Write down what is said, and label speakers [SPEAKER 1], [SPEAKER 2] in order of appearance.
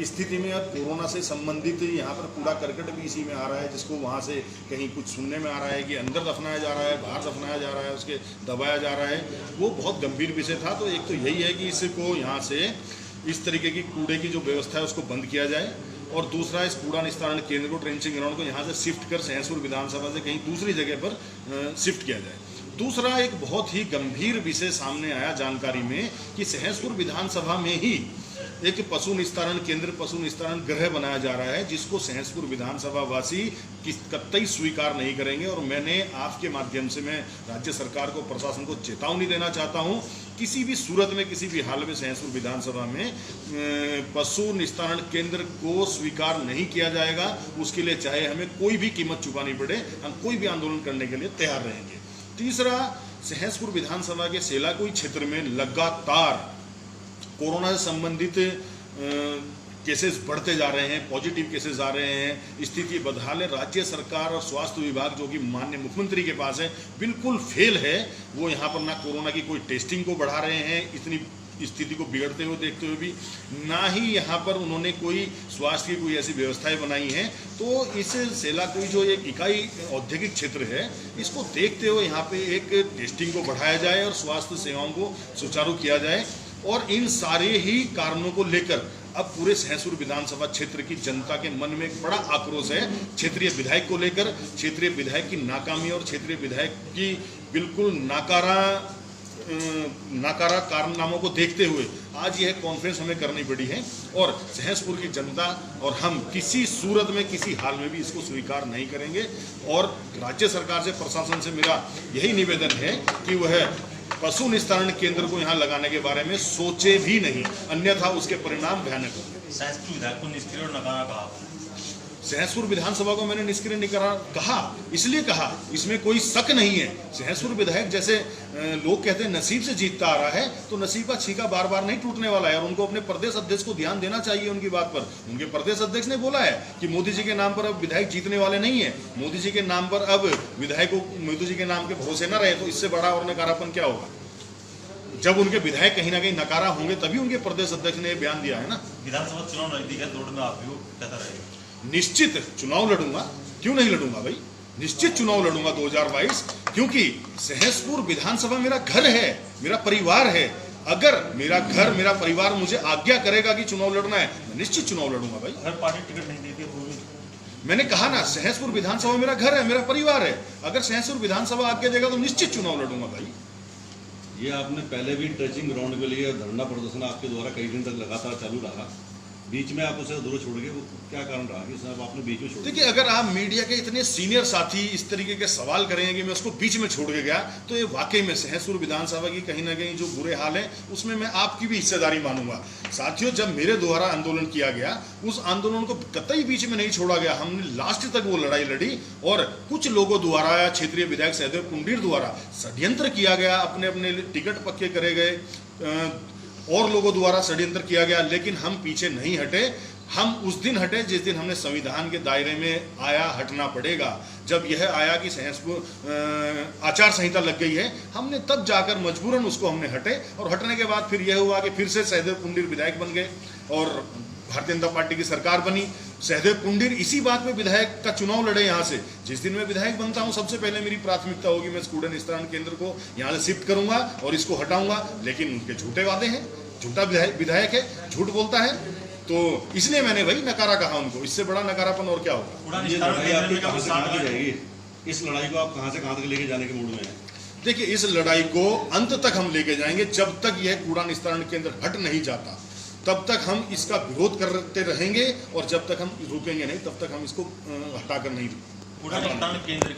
[SPEAKER 1] स्थिति में अब कोरोना से संबंधित यहाँ पर कूड़ा करकट भी इसी में आ रहा है, जिसको वहाँ से कहीं कुछ सुनने में आ रहा है कि अंदर दफनाया जा रहा है, बाहर दफनाया जा रहा है, उसके दबाया जा रहा है, वो बहुत गंभीर विषय था। तो एक तो यही है कि इसको यहाँ से इस तरीके की कूड़े की जो व्यवस्था है उसको बंद किया जाए, और दूसरा इस कूड़ा निस्तारण केंद्र को, ट्रेंचिंग ग्राउंड को यहाँ से शिफ्ट कर सहसपुर विधानसभा से कहीं दूसरी जगह पर शिफ्ट किया जाए। दूसरा एक बहुत ही गंभीर विषय सामने आया जानकारी में कि सहसपुर विधानसभा में ही एक पशु निस्तारण केंद्र, पशु निस्तारण गृह बनाया जा रहा है, जिसको सहसपुर विधानसभा वासी कतई स्वीकार नहीं करेंगे। और मैंने आपके माध्यम से मैं राज्य सरकार को, प्रशासन को चेतावनी देना चाहता हूं, किसी भी सूरत में, किसी भी हाल में सहसपुर विधानसभा में पशु निस्तारण केंद्र को स्वीकार नहीं किया जाएगा। उसके लिए चाहे हमें कोई भी कीमत चुकानी पड़े, हम कोई भी आंदोलन करने के लिए तैयार रहेंगे। तीसरा, सहसपुर विधानसभा के सेलाकुई क्षेत्र में लगातार कोरोना से संबंधित केसेस बढ़ते जा रहे हैं, पॉजिटिव केसेस आ रहे हैं, स्थिति बदहाल है। राज्य सरकार और स्वास्थ्य विभाग, जो कि माननीय मुख्यमंत्री के पास है, बिल्कुल फेल है। वो यहाँ पर ना कोरोना की कोई टेस्टिंग को बढ़ा रहे हैं, इतनी स्थिति को बिगड़ते हुए देखते हुए भी, ना ही यहाँ पर उन्होंने कोई स्वास्थ्य की कोई ऐसी व्यवस्थाएं बनाई हैं। तो इस सेलाकुई जो एक इकाई औद्योगिक क्षेत्र है, इसको देखते हुए यहाँ पे एक टेस्टिंग को बढ़ाया जाए और स्वास्थ्य सेवाओं को सुचारू किया जाए। और इन सारे ही कारणों को लेकर अब पूरे सहसपुर विधानसभा क्षेत्र की जनता के मन में एक बड़ा आक्रोश है क्षेत्रीय विधायक को लेकर। क्षेत्रीय विधायक की नाकामी और क्षेत्रीय विधायक की बिल्कुल नाकारा कारनामों को देखते हुए आज यह कॉन्फ्रेंस हमें करनी पड़ी है। और सहसपुर की जनता और हम किसी सूरत में, किसी हाल में भी इसको स्वीकार नहीं करेंगे। और राज्य सरकार से, प्रशासन से मेरा यही निवेदन है कि वह पशु निस्तारण केंद्र को यहाँ लगाने के बारे में सोचे भी नहीं, अन्यथा उसके परिणाम भयानक होंगे।
[SPEAKER 2] सहसपुर विधायक को निष्क्रिय और नकारा कहा,
[SPEAKER 1] सहसपुर विधानसभा को मैंने निष्क्रिय नहीं कहा, इसलिए कहा, इसमें कोई शक नहीं है। सहसपुर विधायक, जैसे लोग कहते हैं नसीब से जीतता आ रहा है, तो नसीब का छीका बार बार नहीं टूटने वाला है। और उनको अपने प्रदेश अध्यक्ष को ध्यान देना चाहिए उनकी बात पर। उनके प्रदेश अध्यक्ष ने बोला है कि मोदी जी के नाम पर अब विधायक जीतने वाले नहीं है, मोदी जी के नाम पर अब विधायक को मोदी जी के नाम के भरोसे न रहे। तो इससे बड़ा और नकारापन क्या होगा? जब उनके विधायक कहीं ना कहीं नकारा होंगे तभी उनके प्रदेश अध्यक्ष ने बयान दिया है ना।
[SPEAKER 2] विधानसभा चुनाव नजदीक है, दौड़ में आप भी कहता रहेगा।
[SPEAKER 1] निश्चित चुनाव लड़ूंगा, क्यों नहीं लड़ूंगा भाई, निश्चित चुनाव लड़ूंगा 2022, क्योंकि सहसपुर विधानसभा मेरा घर है, मेरा परिवार है। अगर मेरा घर, मेरा परिवार मुझे आज्ञा करेगा कि चुनाव लड़ना है, मैं निश्चित चुनाव लड़ूंगा भाई।
[SPEAKER 2] अगर पार्टी टिकट नहीं देती तो
[SPEAKER 1] मैंने कहा ना, सहसपुर विधानसभा मेरा घर है, मेरा परिवार है। अगर सहसपुर विधानसभा आज्ञा देगा तो निश्चित चुनाव लड़ूंगा भाई।
[SPEAKER 3] ये आपने पहले भी ट्रेचिंग ग्राउंड के लिए धरना प्रदर्शन आपके द्वारा कई दिन तक लगातार चालू रहा, बीच में आप उसे अधूरा छोड़ गए, वो क्या कारण रहा कि साहब आपने बीच में छोड़?
[SPEAKER 1] देखिए, अगर आप मीडिया के इतने सीनियर साथी इस तरीके के सवाल करेंगे कि मैं उसको बीच में छोड़ के गया, तो ये वाकई में सहसपुर विधानसभा की कहीं ना कहीं जो बुरे हाल है उसमें मैं आपकी भी हिस्सेदारी मानूंगा। साथियों, जब मेरे द्वारा आंदोलन किया गया, उस आंदोलन को कतई बीच में नहीं छोड़ा गया, हमने लास्ट तक वो लड़ाई लड़ी। और कुछ लोगों द्वारा, क्षेत्रीय विधायक सहदेव पुंडीर द्वारा षड्यंत्र किया गया, अपने अपने टिकट पक्के करे गए, और लोगों द्वारा षड्यंत्र किया गया, लेकिन हम पीछे नहीं हटे। हम उस दिन हटे जिस दिन हमने संविधान के दायरे में आया, हटना पड़ेगा। जब यह आया कि सहसपुर आचार संहिता लग गई है, हमने तब जाकर मजबूरन उसको हमने हटे। और हटने के बाद फिर यह हुआ कि फिर से सहदेव पुंडीर विधायक बन गए और भारतीय जनता पार्टी की सरकार बनी। सहदेव पुंडीर इसी बात में विधायक का चुनाव लड़े यहाँ से। जिस दिन मैं विधायक बनता हूँ, सबसे पहले मेरी प्राथमिकता होगी मैं कूड़ा निस्तारण केंद्र को यहाँ से शिफ्ट करूंगा और इसको हटाऊंगा। लेकिन उनके झूठे वादे हैं, झूठा विधायक है, झूठ बोलता है, तो इसलिए मैंने भाई नकारा कहा उनको। इससे बड़ा नकारापन और क्या होगा?
[SPEAKER 3] ये लड़ाई आपकी कहाँ से कहाँ तक जाएगी? इस लड़ाई को आप कहाँ से कहाँ तक लेके जाने के मूड में हैं?
[SPEAKER 1] देखिए, इस लड़ाई को अंत तक हम लेके जाएंगे। जब तक यह कूड़ा निस्तारण केंद्र हट नहीं जाता, तब तक हम इसका विरोध करते रहेंगे। और जब तक हम रुकेंगे नहीं, तब तक हम इसको हटाकर नहीं
[SPEAKER 2] कूड़ा निस्तारण केंद्र